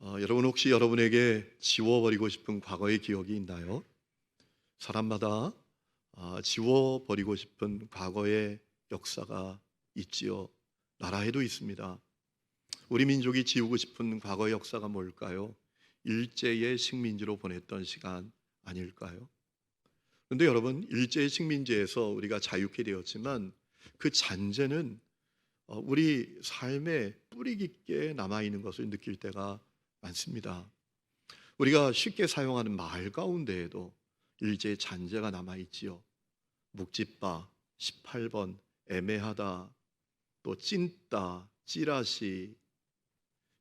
여러분 혹시 여러분에게 지워버리고 싶은 과거의 기억이 있나요? 사람마다 지워버리고 싶은 과거의 역사가 있지요. 나라에도 있습니다. 우리 민족이 지우고 싶은 과거의 역사가 뭘까요? 일제의 식민지로 보냈던 시간 아닐까요? 그런데 여러분, 일제의 식민지에서 우리가 자유케 되었지만 그 잔재는 우리 삶에 뿌리 깊게 남아있는 것을 느낄 때가 많습니다. 우리가 쉽게 사용하는 말 가운데에도 일제의 잔재가 남아있지요. 묵찌빠, 18번, 애매하다, 또 찐따, 찌라시.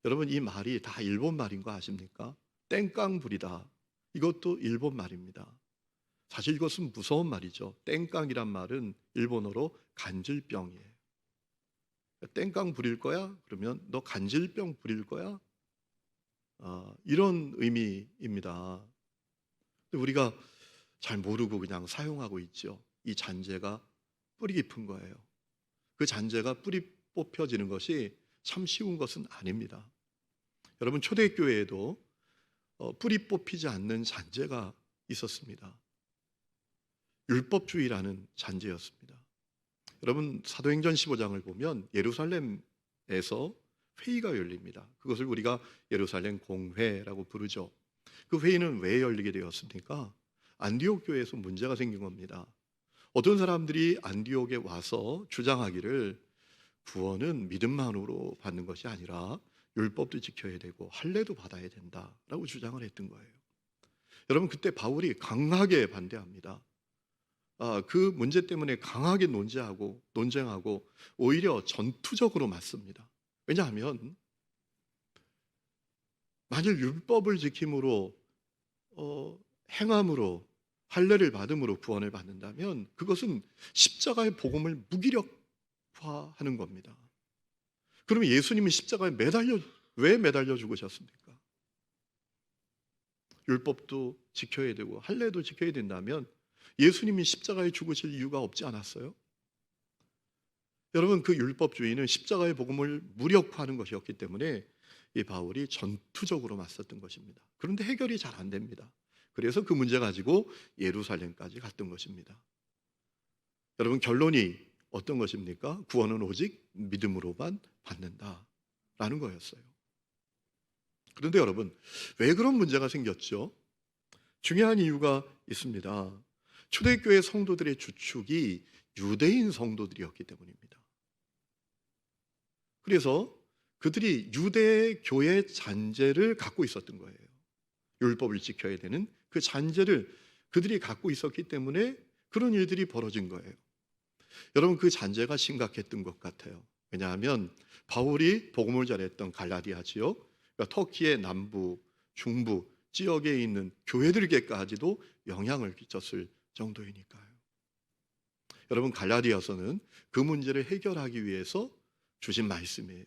여러분, 이 말이 다 일본 말인 거 아십니까? 땡깡부리다, 이것도 일본 말입니다. 사실 이것은 무서운 말이죠. 땡깡이란 말은 일본어로 간질병이에요. 땡깡 부릴 거야? 그러면 너 간질병 부릴 거야? 이런 의미입니다. 우리가 잘 모르고 그냥 사용하고 있죠. 이 잔재가 뿌리 깊은 거예요. 그 잔재가 뿌리 뽑혀지는 것이 참 쉬운 것은 아닙니다. 여러분, 초대교회에도 뿌리 뽑히지 않는 잔재가 있었습니다. 율법주의라는 잔재였습니다. 여러분, 사도행전 15장을 보면 예루살렘에서 회의가 열립니다. 그것을 우리가 예루살렘 공회라고 부르죠. 그 회의는 왜 열리게 되었습니까? 안디옥 교회에서 문제가 생긴 겁니다. 어떤 사람들이 안디옥에 와서 주장하기를 구원은 믿음만으로 받는 것이 아니라 율법도 지켜야 되고 할례도 받아야 된다라고 주장을 했던 거예요. 여러분, 그때 바울이 강하게 반대합니다. 그 문제 때문에 강하게 논쟁하고 오히려 전투적으로 맞습니다. 왜냐하면 만일 율법을 지킴으로 행함으로 할례를 받음으로 구원을 받는다면 그것은 십자가의 복음을 무기력화하는 겁니다. 그러면 예수님이 십자가에 왜 매달려 죽으셨습니까? 율법도 지켜야 되고 할례도 지켜야 된다면 예수님이 십자가에 죽으실 이유가 없지 않았어요? 여러분, 그 율법주의는 십자가의 복음을 무력화하는 것이었기 때문에 이 바울이 전투적으로 맞섰던 것입니다. 그런데 해결이 잘 안 됩니다. 그래서 그 문제 가지고 예루살렘까지 갔던 것입니다. 여러분, 결론이 어떤 것입니까? 구원은 오직 믿음으로만 받는다라는 거였어요. 그런데 여러분, 왜 그런 문제가 생겼죠? 중요한 이유가 있습니다. 초대교회 성도들의 주축이 유대인 성도들이었기 때문입니다. 그래서 그들이 유대 교회 잔재를 갖고 있었던 거예요. 율법을 지켜야 되는 그 잔재를 그들이 갖고 있었기 때문에 그런 일들이 벌어진 거예요. 여러분, 그 잔재가 심각했던 것 같아요. 왜냐하면 바울이 복음을 전했던 갈라디아 지역, 그러니까 터키의 남부, 중부 지역에 있는 교회들에게까지도 영향을 끼쳤을 정도이니까요. 여러분, 갈라디아서는 그 문제를 해결하기 위해서 주신 말씀이에요.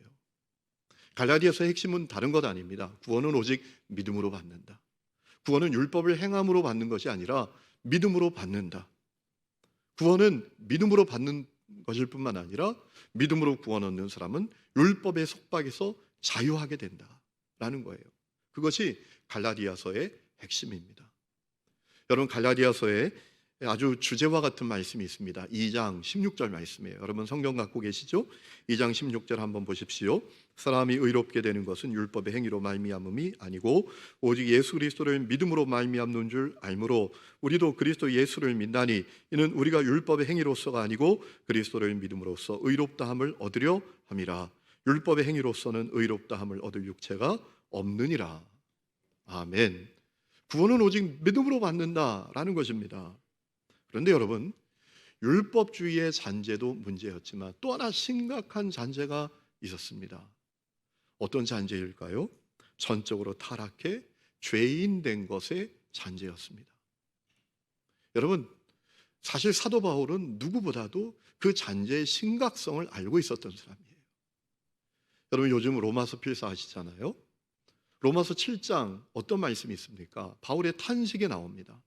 갈라디아서의 핵심은 다른 것 아닙니다. 구원은 오직 믿음으로 받는다. 구원은 율법을 행함으로 받는 것이 아니라 믿음으로 받는다. 구원은 믿음으로 받는 것일 뿐만 아니라 믿음으로 구원 얻는 사람은 율법의 속박에서 자유하게 된다라는 거예요. 그것이 갈라디아서의 핵심입니다. 여러분, 갈라디아서에 아주 주제와 같은 말씀이 있습니다. 2장 16절 말씀이에요. 여러분, 성경 갖고 계시죠? 2장 16절 한번 보십시오. 사람이 의롭게 되는 것은 율법의 행위로 말미암음이 아니고 오직 예수 그리스도를 믿음으로 말미암는 줄 알므로 우리도 그리스도 예수를 믿나니 이는 우리가 율법의 행위로서가 아니고 그리스도를 믿음으로써 의롭다함을 얻으려 함이라. 율법의 행위로서는 의롭다함을 얻을 육체가 없느니라. 아멘. 구원은 오직 믿음으로 받는다라는 것입니다. 그런데 여러분, 율법주의의 잔재도 문제였지만 또 하나 심각한 잔재가 있었습니다. 어떤 잔재일까요? 전적으로 타락해 죄인 된 것의 잔재였습니다. 여러분, 사실 사도 바울은 누구보다도 그 잔재의 심각성을 알고 있었던 사람이에요. 여러분, 요즘 로마서 필사하시잖아요. 로마서 7장 어떤 말씀이 있습니까? 바울의 탄식이 나옵니다.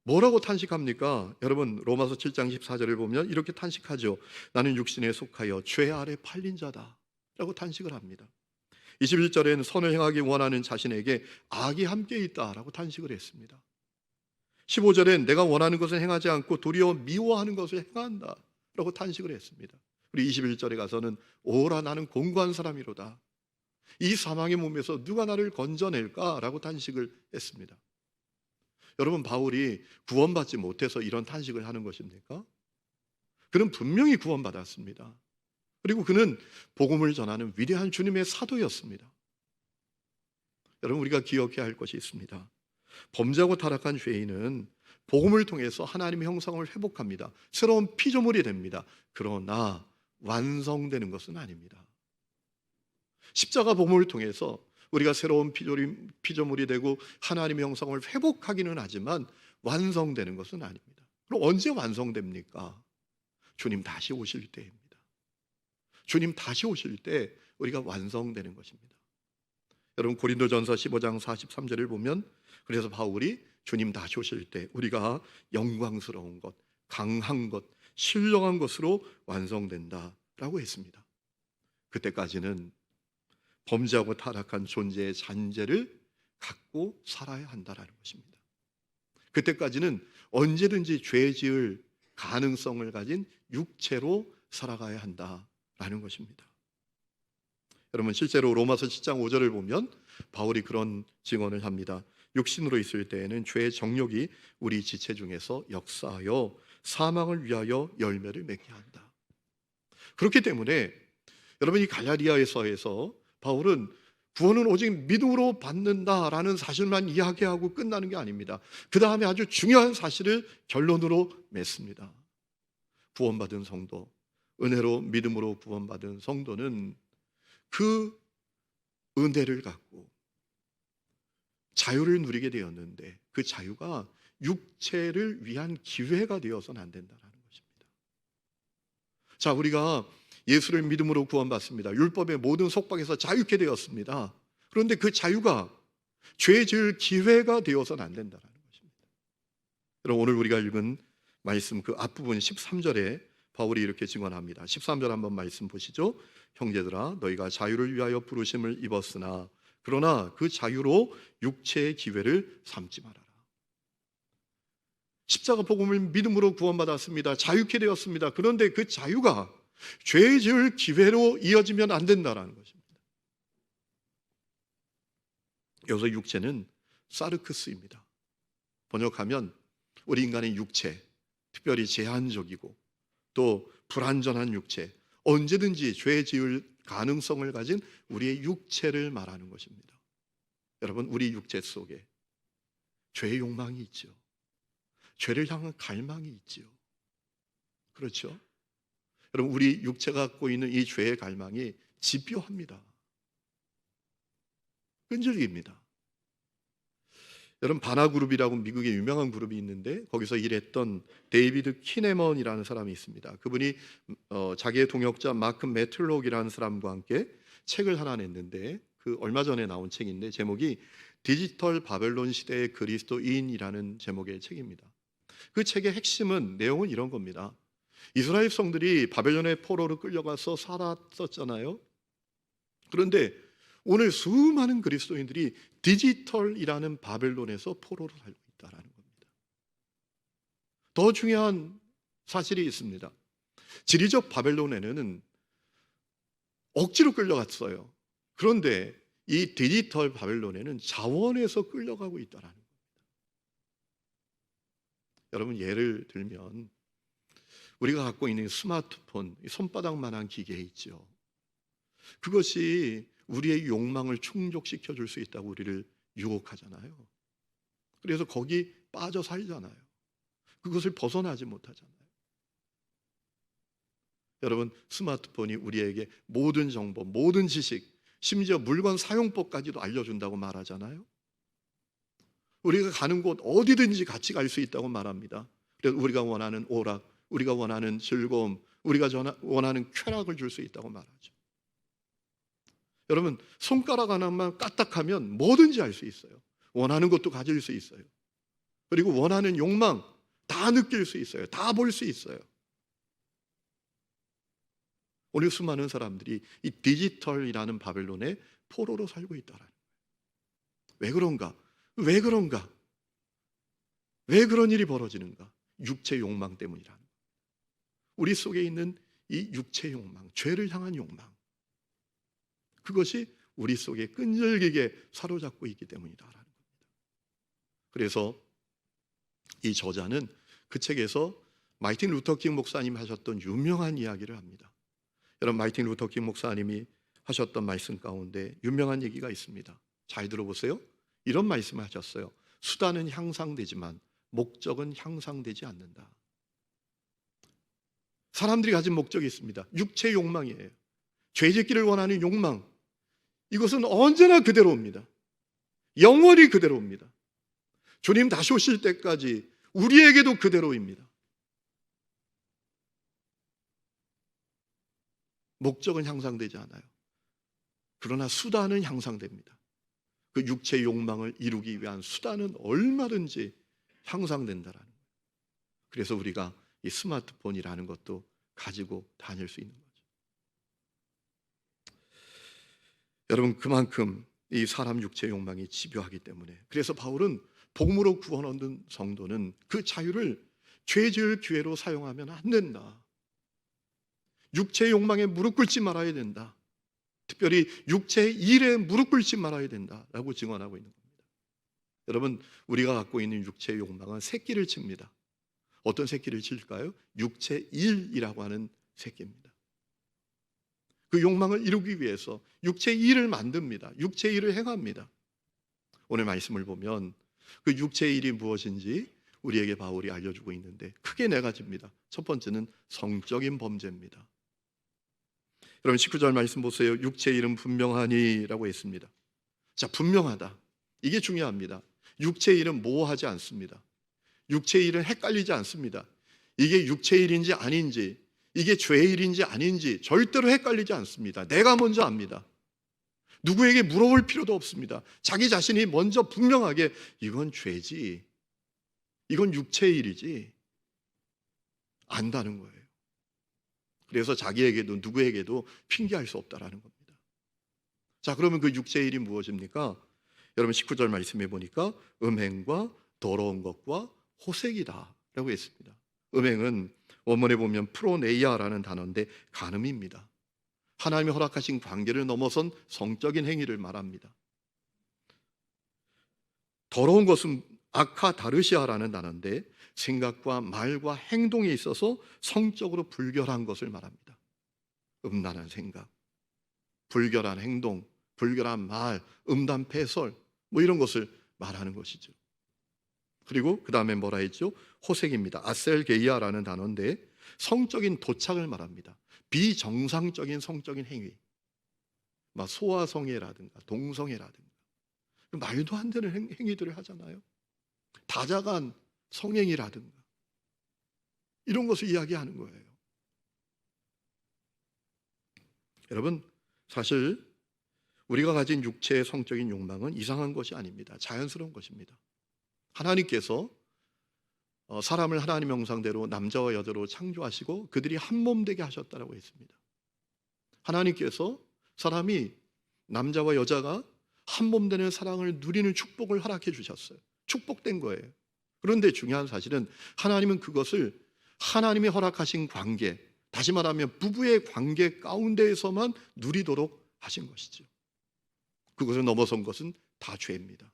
뭐라고 탄식합니까? 여러분, 로마서 7장 14절을 보면 이렇게 탄식하죠. 나는 육신에 속하여 죄 아래 팔린 자다 라고 탄식을 합니다. 21절에는 선을 행하기 원하는 자신에게 악이 함께 있다라고 탄식을 했습니다. 15절엔 내가 원하는 것을 행하지 않고 도리어 미워하는 것을 행한다라고 탄식을 했습니다. 그리고 21절에 가서는 오라 나는 공고한 사람이로다. 이 사망의 몸에서 누가 나를 건져낼까라고 탄식을 했습니다. 여러분, 바울이 구원받지 못해서 이런 탄식을 하는 것입니까? 그는 분명히 구원받았습니다. 그리고 그는 복음을 전하는 위대한 주님의 사도였습니다. 여러분, 우리가 기억해야 할 것이 있습니다. 범죄하고 타락한 죄인은 복음을 통해서 하나님의 형상을 회복합니다. 새로운 피조물이 됩니다. 그러나 완성되는 것은 아닙니다. 십자가 복음을 통해서 우리가 새로운 피조물이 되고 하나님의 형상을 회복하기는 하지만 완성되는 것은 아닙니다. 그럼 언제 완성됩니까? 주님 다시 오실 때입니다. 주님 다시 오실 때 우리가 완성되는 것입니다. 여러분, 고린도전서 15장 43절을 보면 그래서 바울이 주님 다시 오실 때 우리가 영광스러운 것, 강한 것, 신령한 것으로 완성된다라고 했습니다. 그때까지는 범죄하고 타락한 존재의 잔재를 갖고 살아야 한다라는 것입니다. 그때까지는 언제든지 죄 지을 가능성을 가진 육체로 살아가야 한다라는 것입니다. 여러분, 실제로 로마서 10장 5절을 보면 바울이 그런 증언을 합니다. 육신으로 있을 때에는 죄의 정욕이 우리 지체 중에서 역사하여 사망을 위하여 열매를 맺게 한다. 그렇기 때문에 여러분, 이 갈라디아서에서 바울은 구원은 오직 믿음으로 받는다라는 사실만 이야기하고 끝나는 게 아닙니다. 그 다음에 아주 중요한 사실을 결론으로 맺습니다. 구원받은 성도, 은혜로 믿음으로 구원받은 성도는 그 은혜를 갖고 자유를 누리게 되었는데 그 자유가 육체를 위한 기회가 되어서는 안 된다는 것입니다. 자, 우리가 예수를 믿음으로 구원받습니다. 율법의 모든 속박에서 자유케 되었습니다. 그런데 그 자유가 죄 지을 기회가 되어서는 안 된다는 것입니다. 여러분, 오늘 우리가 읽은 말씀 그 앞부분 13절에 바울이 이렇게 증언합니다. 13절 한번 말씀 보시죠. 형제들아, 너희가 자유를 위하여 부르심을 입었으나 그러나 그 자유로 육체의 기회를 삼지 말아라. 십자가 복음을 믿음으로 구원받았습니다. 자유케 되었습니다. 그런데 그 자유가 죄 지을 기회로 이어지면 안 된다는 것입니다. 여기서 육체는 사르크스입니다. 번역하면 우리 인간의 육체, 특별히 제한적이고 또 불완전한 육체, 언제든지 죄 지을 가능성을 가진 우리의 육체를 말하는 것입니다. 여러분, 우리 육체 속에 죄의 욕망이 있죠. 죄를 향한 갈망이 있지요. 그렇죠? 여러분, 우리 육체가 갖고 있는 이 죄의 갈망이 집요합니다. 끈질깁니다. 여러분, 바나그룹이라고 미국의 유명한 그룹이 있는데 거기서 일했던 데이비드 키네먼이라는 사람이 있습니다. 그분이 자기의 동역자 마크 매틀록이라는 사람과 함께 책을 하나 냈는데 그 얼마 전에 나온 책인데 제목이 디지털 바벨론 시대의 그리스도인이라는 제목의 책입니다. 그 책의 핵심은 내용은 이런 겁니다. 이스라엘 백성들이 바벨론의 포로로 끌려가서 살았었잖아요. 그런데 오늘 수많은 그리스도인들이 디지털이라는 바벨론에서 포로로 살고 있다는 겁니다. 더 중요한 사실이 있습니다. 지리적 바벨론에는 억지로 끌려갔어요. 그런데 이 디지털 바벨론에는 자원에서 끌려가고 있다는 겁니다. 여러분, 예를 들면 우리가 갖고 있는 스마트폰, 손바닥만한 기계 있죠. 그것이 우리의 욕망을 충족시켜 줄 수 있다고 우리를 유혹하잖아요. 그래서 거기 빠져 살잖아요. 그것을 벗어나지 못하잖아요. 여러분, 스마트폰이 우리에게 모든 정보, 모든 지식, 심지어 물건 사용법까지도 알려준다고 말하잖아요. 우리가 가는 곳 어디든지 같이 갈 수 있다고 말합니다. 그래서 우리가 원하는 오락, 우리가 원하는 즐거움, 우리가 원하는 쾌락을 줄 수 있다고 말하죠. 여러분, 손가락 하나만 까딱하면 뭐든지 할 수 있어요. 원하는 것도 가질 수 있어요. 그리고 원하는 욕망 다 느낄 수 있어요. 다 볼 수 있어요. 오늘 수많은 사람들이 이 디지털이라는 바벨론에 포로로 살고 있다라는 거예요. 왜 그런가? 왜 그런가? 왜 그런 일이 벌어지는가? 육체 욕망 때문이라는 거예요. 우리 속에 있는 이 육체 욕망, 죄를 향한 욕망, 그것이 우리 속에 끈질기게 사로잡고 있기 때문이다라는 겁니다. 그래서 이 저자는 그 책에서 마틴 루터 킹 목사님이 하셨던 유명한 이야기를 합니다. 여러분, 마틴 루터 킹 목사님이 하셨던 말씀 가운데 유명한 얘기가 있습니다. 잘 들어보세요. 이런 말씀을 하셨어요. 수단은 향상되지만 목적은 향상되지 않는다. 사람들이 가진 목적이 있습니다. 육체 욕망이에요. 죄짓기를 원하는 욕망. 이것은 언제나 그대로입니다. 영원히 그대로입니다. 주님 다시 오실 때까지 우리에게도 그대로입니다. 목적은 향상되지 않아요. 그러나 수단은 향상됩니다. 그 육체의 욕망을 이루기 위한 수단은 얼마든지 향상된다라는 거예요. 그래서 우리가 이 스마트폰이라는 것도 가지고 다닐 수 있는 거죠. 여러분, 그만큼 이 사람 육체의 욕망이 집요하기 때문에, 그래서 바울은 복음으로 구원 얻는 성도는 그 자유를 죄 지을 기회로 사용하면 안 된다. 육체의 욕망에 무릎 꿇지 말아야 된다. 특별히 육체의 일에 무릎 꿇지 말아야 된다라고 증언하고 있는 겁니다. 여러분, 우리가 갖고 있는 육체의 욕망은 새끼를 칩니다. 어떤 새끼를 칠까요? 육체 일이라고 하는 새끼입니다. 그 욕망을 이루기 위해서 육체 일을 만듭니다. 육체 일을 행합니다. 오늘 말씀을 보면 그 육체 일이 무엇인지 우리에게 바울이 알려주고 있는데 크게 네 가지입니다. 첫 번째는 성적인 범죄입니다. 여러분, 19절 말씀 보세요. 육체의 일은 분명하니라고 했습니다. 자, 분명하다. 이게 중요합니다. 육체의 일은 모호하지 않습니다. 육체의 일은 헷갈리지 않습니다. 이게 육체의 일인지 아닌지, 이게 죄의 일인지 아닌지 절대로 헷갈리지 않습니다. 내가 먼저 압니다. 누구에게 물어볼 필요도 없습니다. 자기 자신이 먼저 분명하게 이건 죄지, 이건 육체의 일이지 안다는 거예요. 그래서 자기에게도 누구에게도 핑계할 수 없다라는 겁니다. 자, 그러면 그 육체의 일이 무엇입니까? 여러분, 19절 말씀해 보니까 음행과 더러운 것과 호색이다 라고 했습니다. 음행은 원문에 보면 프로네이아라는 단어인데 간음입니다. 하나님이 허락하신 관계를 넘어선 성적인 행위를 말합니다. 더러운 것은 아카다르시아라는 단어인데 생각과 말과 행동에 있어서 성적으로 불결한 것을 말합니다. 음란한 생각, 불결한 행동, 불결한 말, 음담 패설, 뭐 이런 것을 말하는 것이죠. 그리고 그 다음에 뭐라 했죠? 호색입니다. 아셀게이아라는 단어인데 성적인 도착을 말합니다. 비정상적인 성적인 행위, 막 소아성애라든가 동성애라든가 말도 안 되는 행위들을 하잖아요. 다자간 성행위라든가 이런 것을 이야기하는 거예요. 여러분, 사실 우리가 가진 육체의 성적인 욕망은 이상한 것이 아닙니다. 자연스러운 것입니다. 하나님께서 사람을 하나님 형상대로 남자와 여자로 창조하시고 그들이 한 몸 되게 하셨다라고 했습니다. 하나님께서 사람이 남자와 여자가 한 몸 되는 사랑을 누리는 축복을 허락해 주셨어요. 축복된 거예요. 그런데 중요한 사실은 하나님은 그것을 하나님이 허락하신 관계, 다시 말하면 부부의 관계 가운데에서만 누리도록 하신 것이죠. 그것을 넘어선 것은 다 죄입니다.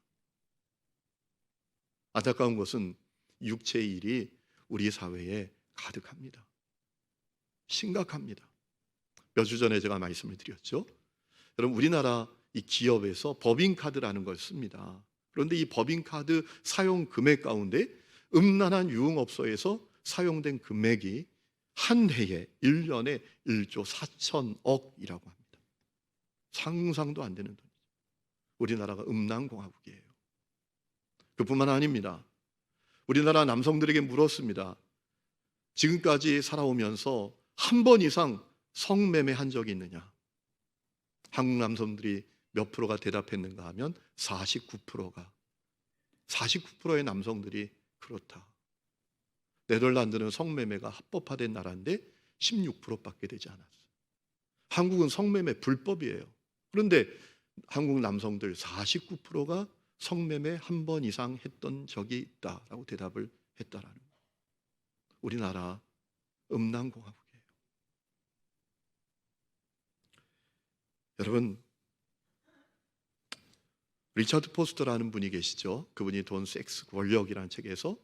안타까운 것은 육체의 일이 우리 사회에 가득합니다. 심각합니다. 몇 주 전에 제가 말씀을 드렸죠. 여러분, 우리나라 이 기업에서 법인카드라는 걸 씁니다. 그런데 이 법인카드 사용 금액 가운데 음란한 유흥업소에서 사용된 금액이 한 해에 1년에 1조 4천억이라고 합니다. 상상도 안 되는 돈이죠. 우리나라가 음란공화국이에요. 그뿐만 아닙니다. 우리나라 남성들에게 물었습니다. 지금까지 살아오면서 한 번 이상 성매매한 적이 있느냐? 한국 남성들이 몇 프로가 대답했는가 하면 49%의 남성들이 그렇다. 네덜란드는 성매매가 합법화된 나라인데 16%밖에 되지 않았어요. 한국은 성매매 불법이에요. 그런데 한국 남성들 49%가 성매매 한 번 이상 했던 적이 있다라고 대답을 했다라는 거예요. 우리나라 음란공화국이에요. 여러분, 리처드 포스터라는 분이 계시죠. 그분이 돈, 섹스, 권력이라는 책에서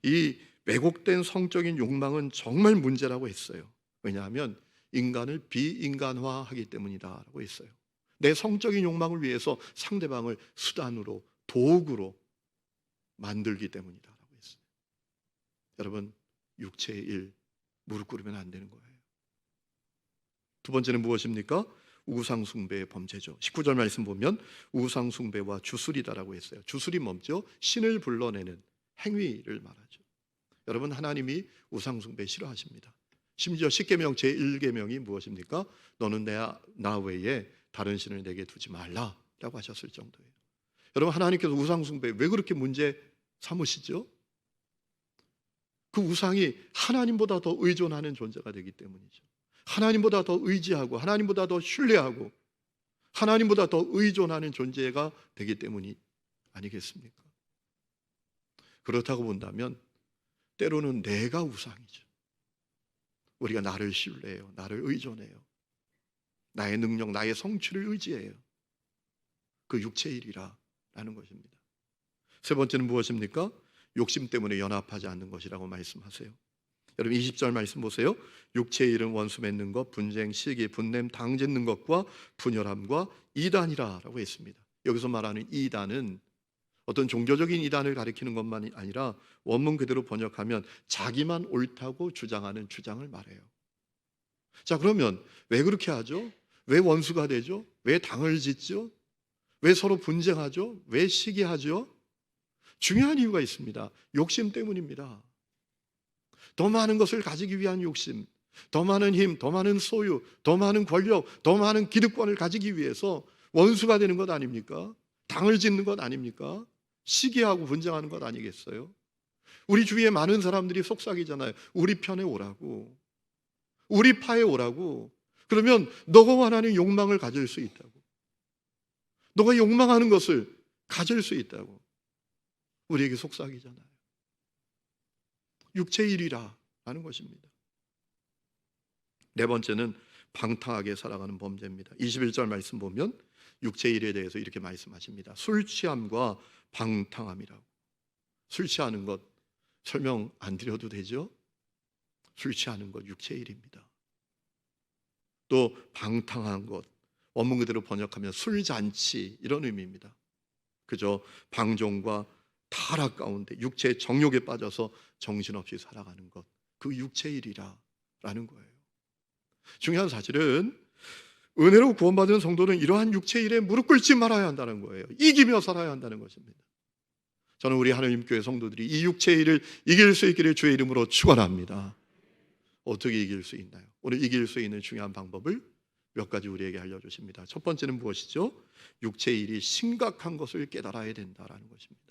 이 왜곡된 성적인 욕망은 정말 문제라고 했어요. 왜냐하면 인간을 비인간화하기 때문이다라고 했어요. 내 성적인 욕망을 위해서 상대방을 수단으로, 도구로 만들기 때문이다라고 했어요. 여러분, 육체의 일 무릎 꿇으면 안 되는 거예요. 두 번째는 무엇입니까? 우상숭배의 범죄죠. 19절 말씀 보면 우상숭배와 주술이다라고 했어요. 주술이 뭐죠? 신을 불러내는 행위를 말하죠. 여러분, 하나님이 우상숭배 싫어하십니다. 심지어 십계명 제1계명이 무엇입니까? 너는 나 외에 다른 신을 내게 두지 말라라고 하셨을 정도예요. 여러분, 하나님께서 우상숭배 왜 그렇게 문제 삼으시죠? 그 우상이 하나님보다 더 의존하는 존재가 되기 때문이죠. 하나님보다 더 의지하고 하나님보다 더 신뢰하고 하나님보다 더 의존하는 존재가 되기 때문이 아니겠습니까? 그렇다고 본다면 때로는 내가 우상이죠. 우리가 나를 신뢰해요. 나를 의존해요. 나의 능력, 나의 성취를 의지해요. 그 육체의 일이라는 것입니다. 세 번째는 무엇입니까? 욕심 때문에 연합하지 않는 것이라고 말씀하세요. 여러분, 20절 말씀 보세요. 육체의 일은 원수 맺는 것, 분쟁, 시기, 분냄, 당짓는 것과 분열함과 이단이라고 했습니다. 여기서 말하는 이단은 어떤 종교적인 이단을 가리키는 것만이 아니라 원문 그대로 번역하면 자기만 옳다고 주장하는 주장을 말해요. 자, 그러면 왜 그렇게 하죠? 왜 원수가 되죠? 왜 당을 짓죠? 왜 서로 분쟁하죠? 왜 시기하죠? 중요한 이유가 있습니다. 욕심 때문입니다. 더 많은 것을 가지기 위한 욕심, 더 많은 힘, 더 많은 소유, 더 많은 권력, 더 많은 기득권을 가지기 위해서 원수가 되는 것 아닙니까? 당을 짓는 것 아닙니까? 시기하고 분쟁하는 것 아니겠어요? 우리 주위에 많은 사람들이 속삭이잖아요. 우리 편에 오라고, 우리 파에 오라고. 그러면 너가 원하는 욕망을 가질 수 있다고, 너가 욕망하는 것을 가질 수 있다고 우리에게 속삭이잖아요. 육체의 일이라는 것입니다. 네 번째는 방탕하게 살아가는 범죄입니다. 21절 말씀 보면 육체의 일에 대해서 이렇게 말씀하십니다. 술 취함과 방탕함이라고. 술 취하는 것 설명 안 드려도 되죠? 술 취하는 것 육체의 일입니다. 또 방탕한 것, 원문 그대로 번역하면 술잔치, 이런 의미입니다. 그저 방종과 타락 가운데 육체의 정욕에 빠져서 정신없이 살아가는 것, 그 육체의 일이라는 거예요. 중요한 사실은 은혜로 구원받은 성도는 이러한 육체의 일에 무릎 꿇지 말아야 한다는 거예요. 이기며 살아야 한다는 것입니다. 저는 우리 하나님교회 성도들이 이 육체의 일을 이길 수 있기를 주의 이름으로 축원합니다. 어떻게 이길 수 있나요? 오늘 이길 수 있는 중요한 방법을 몇 가지 우리에게 알려주십니다. 첫 번째는 무엇이죠? 육체의 일이 심각한 것을 깨달아야 된다는 것입니다.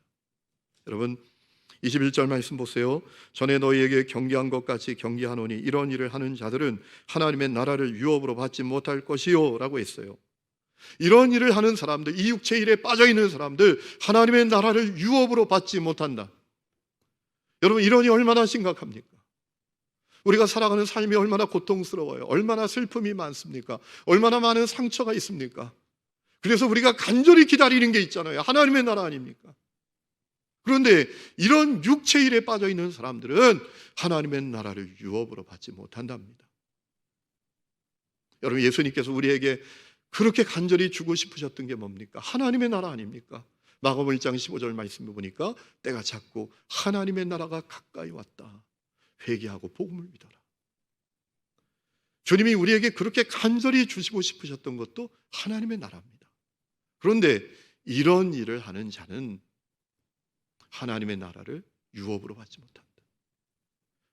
여러분, 21절 말씀 보세요. 전에 너희에게 경계한 것 같이 경계하노니 이런 일을 하는 자들은 하나님의 나라를 유업으로 받지 못할 것이요 라고 했어요. 이런 일을 하는 사람들, 이 육체 일에 빠져있는 사람들, 하나님의 나라를 유업으로 받지 못한다. 여러분, 이런이 얼마나 심각합니까? 우리가 살아가는 삶이 얼마나 고통스러워요. 얼마나 슬픔이 많습니까? 얼마나 많은 상처가 있습니까? 그래서 우리가 간절히 기다리는 게 있잖아요. 하나님의 나라 아닙니까? 그런데 이런 육체 일에 빠져 있는 사람들은 하나님의 나라를 유업으로 받지 못한답니다. 여러분, 예수님께서 우리에게 그렇게 간절히 주고 싶으셨던 게 뭡니까? 하나님의 나라 아닙니까? 마가복음 1장 15절 말씀을 보니까 때가 찼고 하나님의 나라가 가까이 왔다. 회개하고 복음을 믿어라. 주님이 우리에게 그렇게 간절히 주시고 싶으셨던 것도 하나님의 나라입니다. 그런데 이런 일을 하는 자는 하나님의 나라를 유업으로 받지 못한다.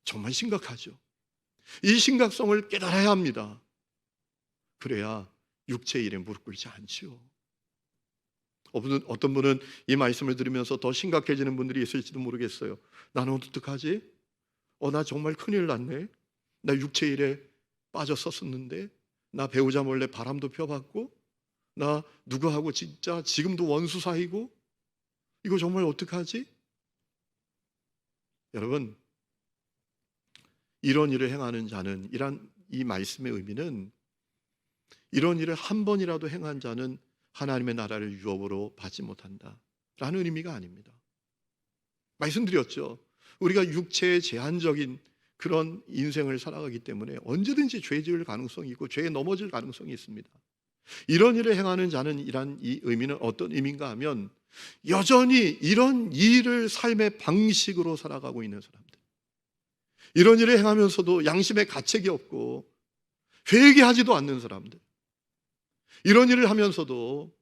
정말 심각하죠. 이 심각성을 깨달아야 합니다. 그래야 육체의 일에 무릎 꿇지 않지요. 어떤 분은 이 말씀을 들으면서 더 심각해지는 분들이 있을지도 모르겠어요. 나는 어떡하지? 나 정말 큰일 났네. 나 육체의 일에 빠졌었는데, 나 배우자 몰래 바람도 펴봤고, 나 누구하고 진짜 지금도 원수 사이고 이거 정말 어떡하지? 여러분, 이런 일을 행하는 자는, 이 말씀의 의미는 이런 일을 한 번이라도 행한 자는 하나님의 나라를 유업으로 받지 못한다 라는 의미가 아닙니다. 말씀드렸죠. 우리가 육체의 제한적인 그런 인생을 살아가기 때문에 언제든지 죄 지을 가능성이 있고 죄에 넘어질 가능성이 있습니다. 이런 일을 행하는 자는 이 의미는 어떤 의미인가 하면 여전히 이런 일을 삶의 방식으로 살아가고 있는 사람들, 이런 일을 행하면서도 양심의 가책이 없고 회개하지도 않는 사람들, 이런 일을 하면서도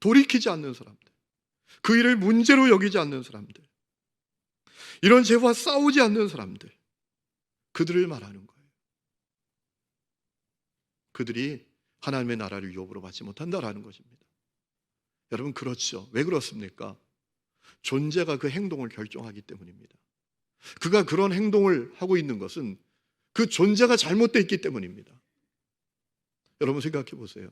돌이키지 않는 사람들, 그 일을 문제로 여기지 않는 사람들, 이런 죄와 싸우지 않는 사람들, 그들을 말하는 거예요. 그들이 하나님의 나라를 유업으로 받지 못한다라는 것입니다. 여러분, 그렇죠. 왜 그렇습니까? 존재가 그 행동을 결정하기 때문입니다. 그가 그런 행동을 하고 있는 것은 그 존재가 잘못되어 있기 때문입니다. 여러분 생각해 보세요.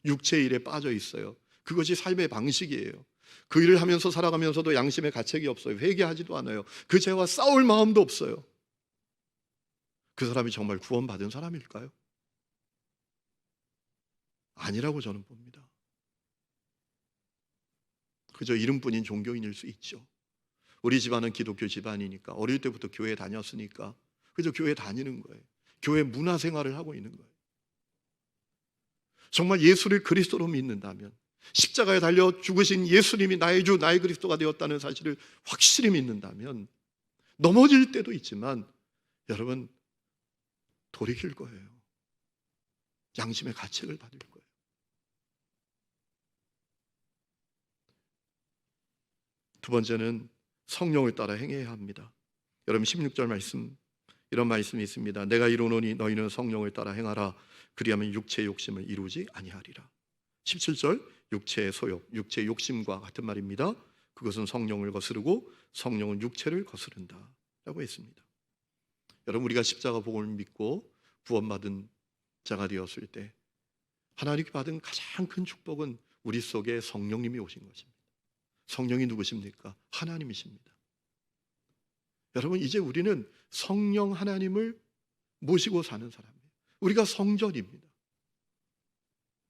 육체의 일에 빠져 있어요. 그것이 삶의 방식이에요. 그 일을 하면서 살아가면서도 양심의 가책이 없어요. 회개하지도 않아요. 그 죄와 싸울 마음도 없어요. 그 사람이 정말 구원받은 사람일까요? 아니라고 저는 봅니다. 그저 이름뿐인 종교인일 수 있죠. 우리 집안은 기독교 집안이니까, 어릴 때부터 교회 다녔으니까 그저 교회 다니는 거예요. 교회 문화생활을 하고 있는 거예요. 정말 예수를 그리스도로 믿는다면, 십자가에 달려 죽으신 예수님이 나의 주, 나의 그리스도가 되었다는 사실을 확실히 믿는다면 넘어질 때도 있지만 여러분, 돌이킬 거예요. 양심의 가책을 받을 거예요. 두 번째는 성령을 따라 행해야 합니다. 여러분 16절 말씀, 이런 말씀이 있습니다. 내가 이루노니 너희는 성령을 따라 행하라. 그리하면 육체의 욕심을 이루지 아니하리라. 17절, 육체의 소욕, 육체의 욕심과 같은 말입니다. 그것은 성령을 거스르고 성령은 육체를 거스른다 라고 했습니다. 여러분, 우리가 십자가 복음을 믿고 구원받은 자가 되었을 때 하나님께 받은 가장 큰 축복은 우리 속에 성령님이 오신 것입니다. 성령이 누구십니까? 하나님이십니다. 여러분, 이제 우리는 성령 하나님을 모시고 사는 사람이에요. 우리가 성전입니다.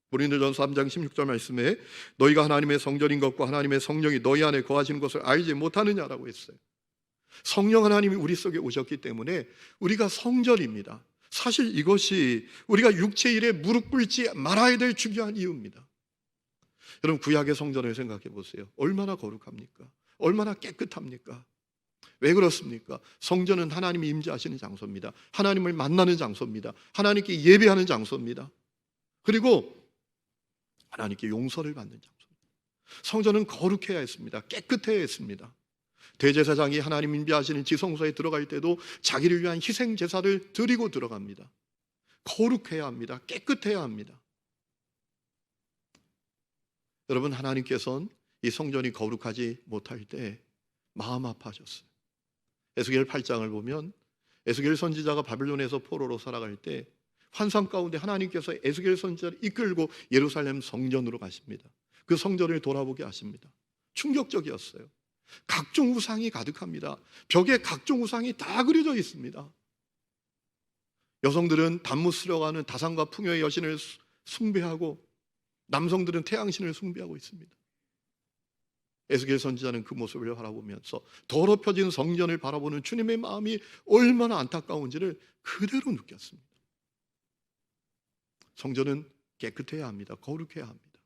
고린도전서 3장 16절 말씀에 너희가 하나님의 성전인 것과 하나님의 성령이 너희 안에 거하시는 것을 알지 못하느냐라고 했어요. 성령 하나님이 우리 속에 오셨기 때문에 우리가 성전입니다. 사실 이것이 우리가 육체 일에 무릎 꿇지 말아야 될 중요한 이유입니다. 여러분, 구약의 성전을 생각해 보세요. 얼마나 거룩합니까? 얼마나 깨끗합니까? 왜 그렇습니까? 성전은 하나님이 임재하시는 장소입니다. 하나님을 만나는 장소입니다. 하나님께 예배하는 장소입니다. 그리고 하나님께 용서를 받는 장소입니다. 성전은 거룩해야 했습니다. 깨끗해야 했습니다. 대제사장이 하나님 임재하시는 지성소에 들어갈 때도 자기를 위한 희생 제사를 드리고 들어갑니다. 거룩해야 합니다. 깨끗해야 합니다. 여러분, 하나님께서는 이 성전이 거룩하지 못할 때 마음 아파하셨어요. 에스겔 8장을 보면 에스겔 선지자가 바빌론에서 포로로 살아갈 때 환상 가운데 하나님께서 에스겔 선지자를 이끌고 예루살렘 성전으로 가십니다. 그 성전을 돌아보게 하십니다. 충격적이었어요. 각종 우상이 가득합니다. 벽에 각종 우상이 다 그려져 있습니다. 여성들은 단무 쓸어가는 다산과 풍요의 여신을 숭배하고 남성들은 태양신을 숭배하고 있습니다. 에스겔 선지자는 그 모습을 바라보면서 더럽혀진 성전을 바라보는 주님의 마음이 얼마나 안타까운지를 그대로 느꼈습니다. 성전은 깨끗해야 합니다. 거룩해야 합니다.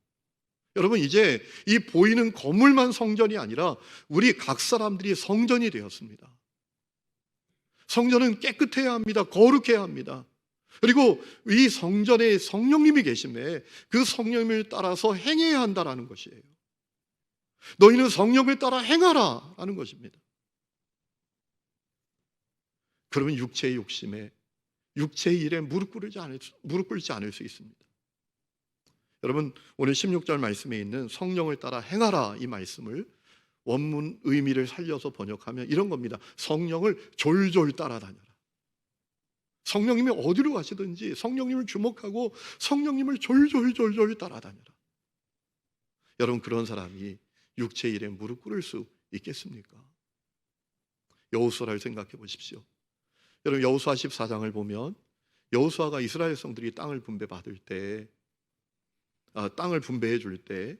여러분, 이제 이 보이는 건물만 성전이 아니라 우리 각 사람들이 성전이 되었습니다. 성전은 깨끗해야 합니다. 거룩해야 합니다. 그리고 이 성전에 성령님이 계심에 그 성령님을 따라서 행해야 한다라는 것이에요. 너희는 성령을 따라 행하라 라는 것입니다. 그러면 육체의 욕심에, 육체의 일에 무릎 꿇지 않을 수 있습니다. 여러분, 오늘 16절 말씀에 있는 성령을 따라 행하라 이 말씀을 원문 의미를 살려서 번역하면 이런 겁니다. 성령을 졸졸 따라다녀라. 성령님이 어디로 가시든지 성령님을 주목하고 성령님을 졸졸졸졸 따라다녀라. 여러분, 그런 사람이 육체의 일에 무릎 꿇을 수 있겠습니까? 여호수아를 생각해 보십시오. 여러분, 여호수아 14장을 보면 여호수아가 이스라엘 성들이 땅을 분배받을 때, 땅을 분배해 줄 때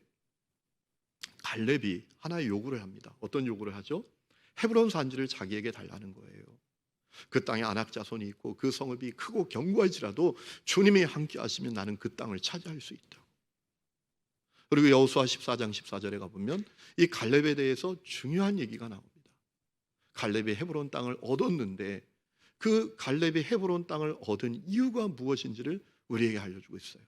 갈렙이 하나의 요구를 합니다. 어떤 요구를 하죠? 헤브론 산지를 자기에게 달라는 거예요. 그 땅에 안악 자손이 있고 그 성읍이 크고 견고할지라도 주님이 함께 하시면 나는 그 땅을 차지할 수 있다. 그리고 여호수아 14장 14절에 가보면 이 갈렙에 대해서 중요한 얘기가 나옵니다. 갈렙이 헤브론 땅을 얻었는데 그 갈렙이 헤브론 땅을 얻은 이유가 무엇인지를 우리에게 알려주고 있어요.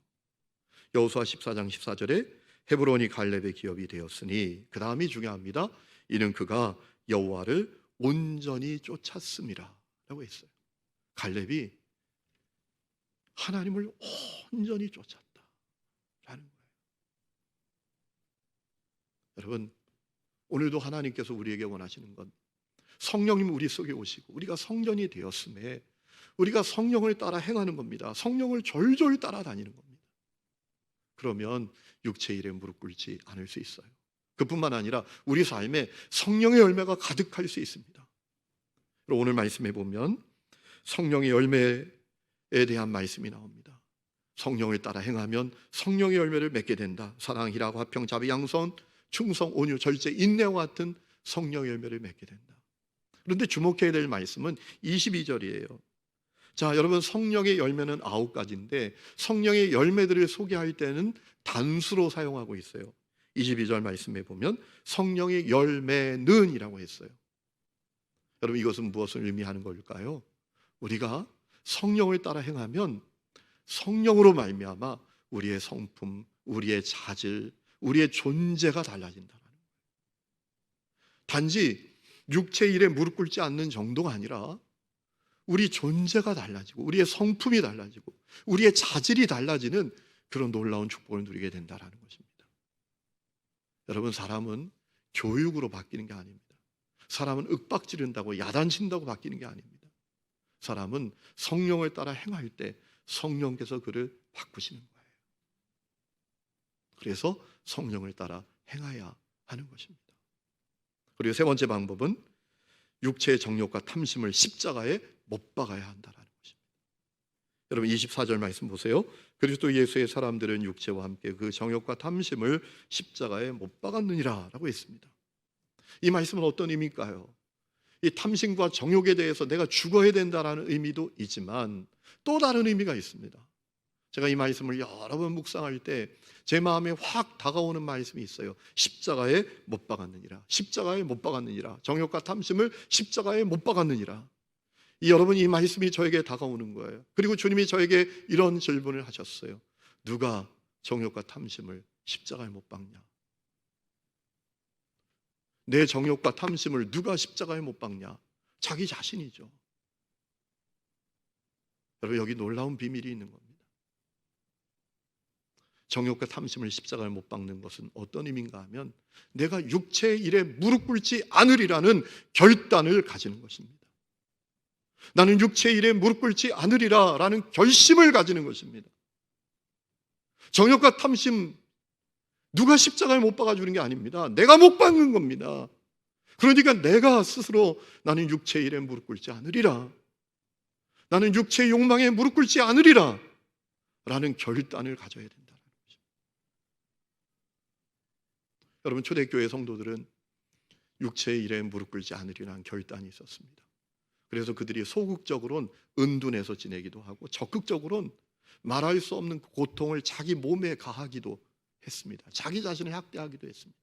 여호수아 14장 14절에 헤브론이 갈렙의 기업이 되었으니, 그 다음이 중요합니다. 이는 그가 여호와를 온전히 쫓았음이라 라고 했어요. 갈렙이 하나님을 온전히 쫓았다 라는 거예요. 여러분, 오늘도 하나님께서 우리에게 원하시는 건 성령님 우리 속에 오시고 우리가 성전이 되었음에 우리가 성령을 따라 행하는 겁니다. 성령을 졸졸 따라다니는 겁니다. 그러면 육체의 일에 무릎 꿇지 않을 수 있어요. 그뿐만 아니라 우리 삶에 성령의 열매가 가득할 수 있습니다. 오늘 말씀해 보면 성령의 열매에 대한 말씀이 나옵니다. 성령을 따라 행하면 성령의 열매를 맺게 된다. 사랑, 희락, 화평, 자비, 양선, 충성, 온유, 절제, 인내와 같은 성령의 열매를 맺게 된다. 그런데 주목해야 될 말씀은 22절이에요. 자, 여러분, 성령의 열매는 9가지인데 성령의 열매들을 소개할 때는 단수로 사용하고 있어요. 22절 말씀에 보면 성령의 열매는 이라고 했어요. 여러분, 이것은 무엇을 의미하는 걸까요? 우리가 성령을 따라 행하면 성령으로 말미암아 우리의 성품, 우리의 자질, 우리의 존재가 달라진다는 거예요. 단지 육체의 일에 무릎 꿇지 않는 정도가 아니라 우리 존재가 달라지고 우리의 성품이 달라지고 우리의 자질이 달라지는 그런 놀라운 축복을 누리게 된다는 것입니다. 여러분, 사람은 교육으로 바뀌는 게 아닙니다. 사람은 윽박지른다고 야단친다고 바뀌는 게 아닙니다. 사람은 성령을 따라 행할 때 성령께서 그를 바꾸시는 거예요. 그래서 성령을 따라 행해야 하는 것입니다. 그리고 세 번째 방법은 육체의 정욕과 탐심을 십자가에 못 박아야 한다는 것입니다. 여러분, 24절 말씀 보세요. 그리스도 예수의 사람들은 육체와 함께 그 정욕과 탐심을 십자가에 못 박았느니라 라고 했습니다. 이 말씀은 어떤 의미일까요? 이 탐심과 정욕에 대해서 내가 죽어야 된다는 의미도 있지만 또 다른 의미가 있습니다. 제가 이 말씀을 여러 번 묵상할 때 제 마음에 확 다가오는 말씀이 있어요. 십자가에 못 박았느니라. 십자가에 못 박았느니라. 정욕과 탐심을 십자가에 못 박았느니라. 여러분, 이 말씀이 저에게 다가오는 거예요. 그리고 주님이 저에게 이런 질문을 하셨어요. 누가 정욕과 탐심을 십자가에 못 박냐? 내 정욕과 탐심을 누가 십자가에 못 박냐? 자기 자신이죠. 여러분, 여기 놀라운 비밀이 있는 겁니다. 정욕과 탐심을 십자가에 못 박는 것은 어떤 의미인가 하면 내가 육체의 일에 무릎 꿇지 않으리라는 결단을 가지는 것입니다. 나는 육체의 일에 무릎 꿇지 않으리라 라는 결심을 가지는 것입니다. 정욕과 탐심 누가 십자가에 못 박아주는 게 아닙니다. 내가 못 박는 겁니다. 그러니까 내가 스스로 나는 육체의 일에 무릎 꿇지 않으리라, 나는 육체의 욕망에 무릎 꿇지 않으리라 라는 결단을 가져야 된다는 거죠. 여러분, 초대교회 성도들은 육체의 일에 무릎 꿇지 않으리라는 결단이 있었습니다. 그래서 그들이 소극적으로는 은둔해서 지내기도 하고 적극적으로는 말할 수 없는 고통을 자기 몸에 가하기도 했습니다. 자기 자신을 학대하기도 했습니다.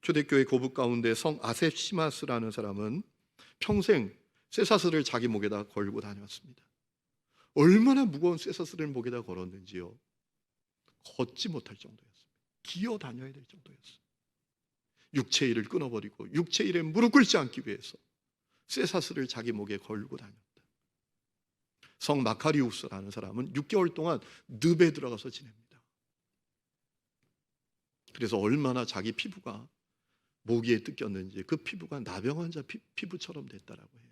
초대교회 고북 가운데 성 아셉시마스라는 사람은 평생 쇠사슬을 자기 목에다 걸고 다녔습니다. 얼마나 무거운 쇠사슬을 목에다 걸었는지요, 걷지 못할 정도였습니다. 기어 다녀야 될 정도였어요. 육체의 일을 끊어버리고 육체의 일에 무릎 꿇지 않기 위해서 쇠사슬을 자기 목에 걸고 다녔다. 성 마카리우스라는 사람은 6개월 동안 늪에 들어가서 지냅니다. 그래서 얼마나 자기 피부가 모기에 뜯겼는지 그 피부가 나병 환자 피부처럼 됐다라고 해요.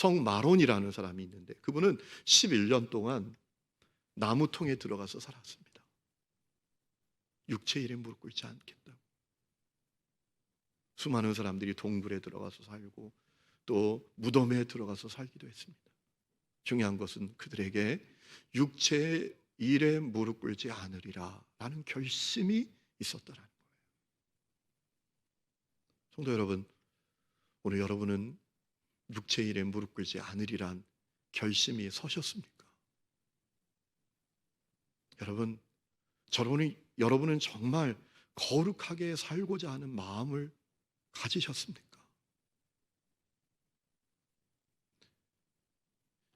성마론이라는 사람이 있는데 그분은 11년 동안 나무통에 들어가서 살았습니다. 육체 일에 무릎 꿇지 않겠다고. 수많은 사람들이 동굴에 들어가서 살고 또 무덤에 들어가서 살기도 했습니다. 중요한 것은 그들에게 육체의 일에 무릎 꿇지 않으리라 라는 결심이 있었다라는 거예요. 성도 여러분, 오늘 여러분은 육체의 일에 무릎 꿇지 않으리란 결심이 서셨습니까? 여러분은 정말 거룩하게 살고자 하는 마음을 가지셨습니까?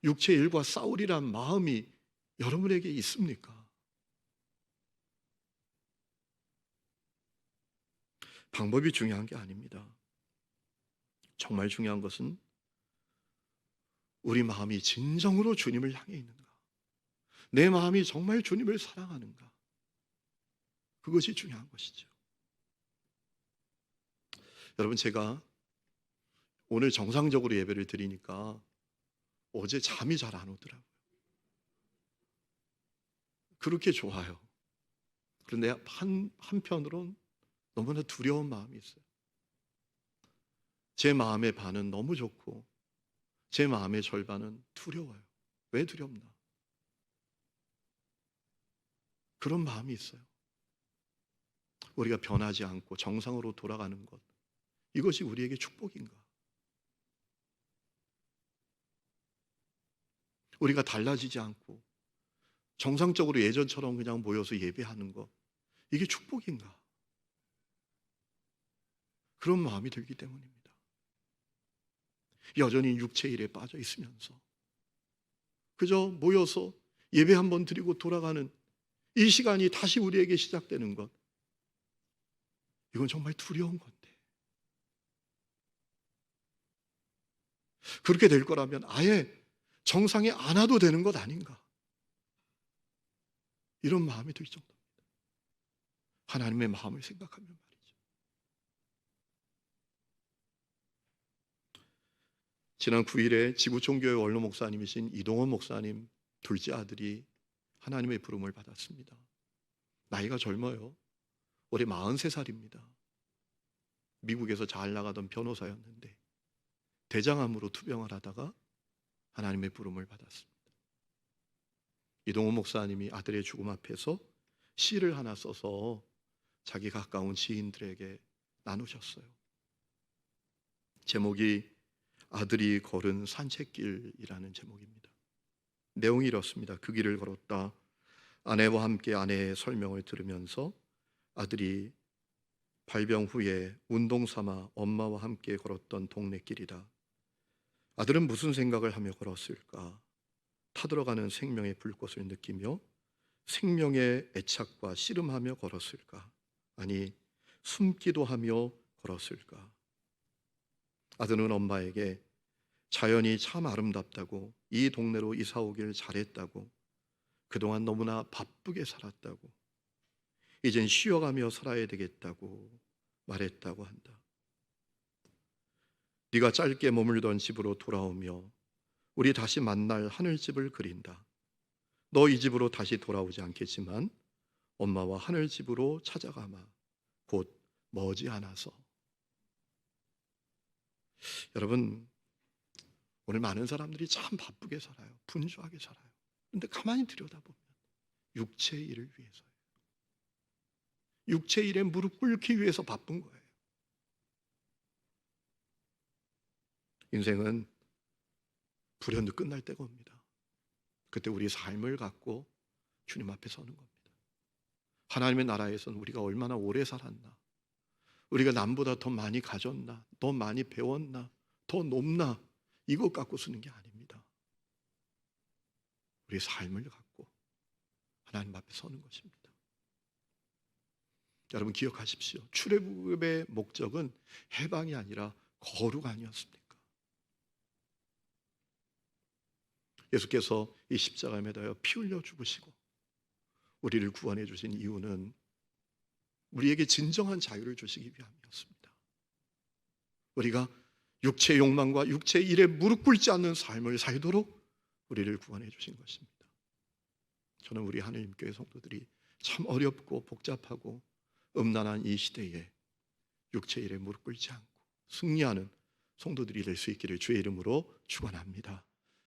육체의 일과 싸우리란 마음이 여러분에게 있습니까? 방법이 중요한 게 아닙니다. 정말 중요한 것은 우리 마음이 진정으로 주님을 향해 있는가? 내 마음이 정말 주님을 사랑하는가? 그것이 중요한 것이죠. 여러분, 제가 오늘 정상적으로 예배를 드리니까 어제 잠이 잘 안 오더라고요. 그렇게 좋아요. 그런데 한편으론 너무나 두려운 마음이 있어요. 제 마음의 반은 너무 좋고 제 마음의 절반은 두려워요. 왜 두렵나? 그런 마음이 있어요. 우리가 변하지 않고 정상으로 돌아가는 것, 이것이 우리에게 축복인가? 우리가 달라지지 않고 정상적으로 예전처럼 그냥 모여서 예배하는 것, 이게 축복인가? 그런 마음이 들기 때문입니다. 여전히 육체 일에 빠져 있으면서 그저 모여서 예배 한번 드리고 돌아가는 이 시간이 다시 우리에게 시작되는 것, 이건 정말 두려운 건데, 그렇게 될 거라면 아예 정상에 안 와도 되는 것 아닌가, 이런 마음이 들 정도입니다. 하나님의 마음을 생각하면 말이죠. 지난 9일에 지구촌교회 원로 목사님이신 이동원 목사님 둘째 아들이 하나님의 부름을 받았습니다. 나이가 젊어요. 올해 43살입니다. 미국에서 잘 나가던 변호사였는데 대장암으로 투병을 하다가 하나님의 부름을 받았습니다. 이동원 목사님이 아들의 죽음 앞에서 시를 하나 써서 자기 가까운 지인들에게 나누셨어요. 제목이 아들이 걸은 산책길이라는 제목입니다. 내용이 이렇습니다. 그 길을 걸었다. 아내와 함께 아내의 설명을 들으면서 아들이 발병 후에 운동 삼아 엄마와 함께 걸었던 동네 길이다. 아들은 무슨 생각을 하며 걸었을까? 타들어가는 생명의 불꽃을 느끼며 생명의 애착과 씨름하며 걸었을까? 아니, 숨기도 하며 걸었을까? 아들은 엄마에게 자연이 참 아름답다고, 이 동네로 이사 오길 잘했다고, 그동안 너무나 바쁘게 살았다고, 이젠 쉬어가며 살아야 되겠다고 말했다고 한다. 네가 짧게 머물던 집으로 돌아오며 우리 다시 만날 하늘집을 그린다. 너 이 집으로 다시 돌아오지 않겠지만 엄마와 하늘집으로 찾아가마. 곧 머지않아서. 여러분, 오늘 많은 사람들이 참 바쁘게 살아요. 분주하게 살아요. 그런데 가만히 들여다보면 육체의 일을 위해서예요. 육체의 일에 무릎 꿇기 위해서 바쁜 거예요. 인생은 불현듯 끝날 때가 옵니다. 그때 우리 삶을 갖고 주님 앞에 서는 겁니다. 하나님의 나라에서는 우리가 얼마나 오래 살았나, 우리가 남보다 더 많이 가졌나, 더 많이 배웠나, 더 높나, 이것 갖고 쓰는 게 아닙니다. 우리의 삶을 갖고 하나님 앞에 서는 것입니다. 여러분 기억하십시오. 출애굽의 목적은 해방이 아니라 거룩 아니었습니까? 예수께서 이 십자가에 매달려 피 흘려 죽으시고 우리를 구원해 주신 이유는 우리에게 진정한 자유를 주시기 위함이었습니다. 우리가 육체의 욕망과 육체의 일에 무릎 꿇지 않는 삶을 살도록 우리를 구원해 주신 것입니다. 저는 우리 하나님교회 성도들이 참 어렵고 복잡하고 음란한 이 시대에 육체의 일에 무릎 꿇지 않고 승리하는 성도들이 될 수 있기를 주의 이름으로 축원합니다.